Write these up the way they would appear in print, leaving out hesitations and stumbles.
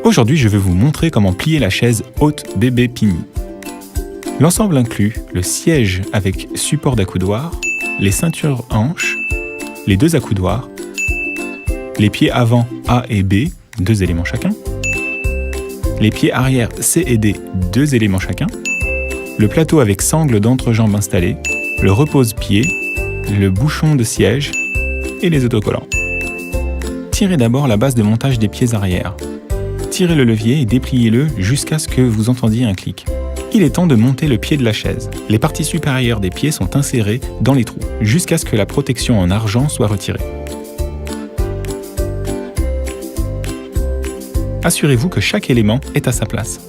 Aujourd'hui, je vais vous montrer comment plier la chaise haute bébé Pini. L'ensemble inclut le siège avec support d'accoudoir, les ceintures hanches, les deux accoudoirs, les pieds avant A et B, 2 éléments chacun, les pieds arrière C et D, 2 éléments chacun, le plateau avec sangle d'entrejambe installé, le repose-pied, le bouchon de siège et les autocollants. Tirez d'abord la base de montage des pieds arrière. Tirez le levier et dépliez-le jusqu'à ce que vous entendiez un clic. Il est temps de monter le pied de la chaise. Les parties supérieures des pieds sont insérées dans les trous, jusqu'à ce que la protection en argent soit retirée. Assurez-vous que chaque élément est à sa place.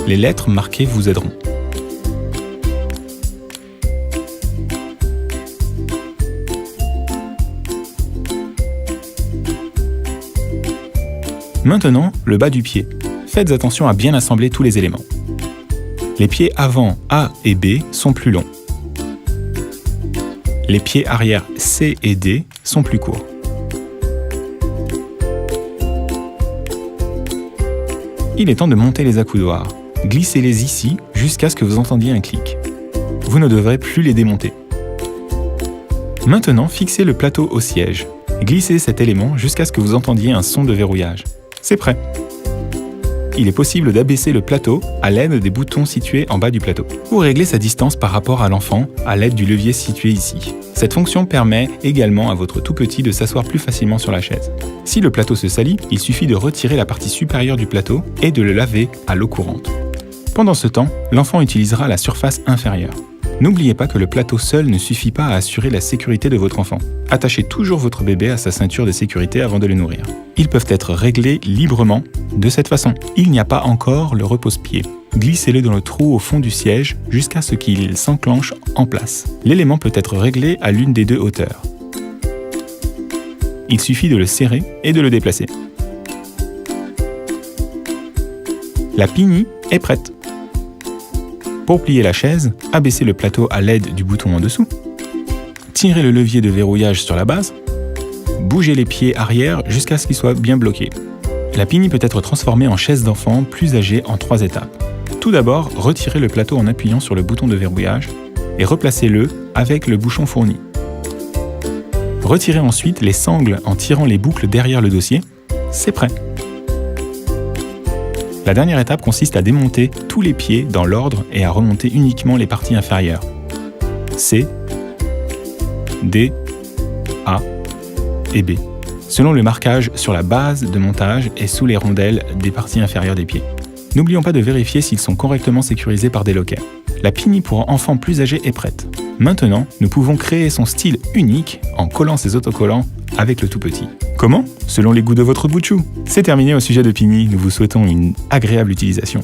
Les lettres marquées vous aideront. Maintenant, le bas du pied. Faites attention à bien assembler tous les éléments. Les pieds avant A et B sont plus longs. Les pieds arrière C et D sont plus courts. Il est temps de monter les accoudoirs. Glissez-les ici jusqu'à ce que vous entendiez un clic. Vous ne devrez plus les démonter. Maintenant, fixez le plateau au siège. Glissez cet élément jusqu'à ce que vous entendiez un son de verrouillage. C'est prêt. Il est possible d'abaisser le plateau à l'aide des boutons situés en bas du plateau. Vous réglez sa distance par rapport à l'enfant à l'aide du levier situé ici. Cette fonction permet également à votre tout petit de s'asseoir plus facilement sur la chaise. Si le plateau se salit, il suffit de retirer la partie supérieure du plateau et de le laver à l'eau courante. Pendant ce temps, l'enfant utilisera la surface inférieure. N'oubliez pas que le plateau seul ne suffit pas à assurer la sécurité de votre enfant. Attachez toujours votre bébé à sa ceinture de sécurité avant de le nourrir. Ils peuvent être réglés librement de cette façon. Il n'y a pas encore le repose-pied. Glissez-le dans le trou au fond du siège jusqu'à ce qu'il s'enclenche en place. L'élément peut être réglé à l'une des deux hauteurs. Il suffit de le serrer et de le déplacer. La Pini est prête. Pour plier la chaise, abaissez le plateau à l'aide du bouton en dessous. Tirez le levier de verrouillage sur la base. Bougez les pieds arrière jusqu'à ce qu'ils soient bien bloqués. La Pini peut être transformée en chaise d'enfant plus âgée en 3 étapes. Tout d'abord, retirez le plateau en appuyant sur le bouton de verrouillage et replacez-le avec le bouchon fourni. Retirez ensuite les sangles en tirant les boucles derrière le dossier. C'est prêt. La dernière étape consiste à démonter tous les pieds dans l'ordre et à remonter uniquement les parties inférieures. C, D, A et B, selon le marquage sur la base de montage et sous les rondelles des parties inférieures des pieds. N'oublions pas de vérifier s'ils sont correctement sécurisés par des lockers. La Pini pour enfants plus âgés est prête. Maintenant, nous pouvons créer son style unique en collant ses autocollants avec le tout petit. Comment ? Selon les goûts de votre bout de chou. C'est terminé au sujet de Pini, nous vous souhaitons une agréable utilisation.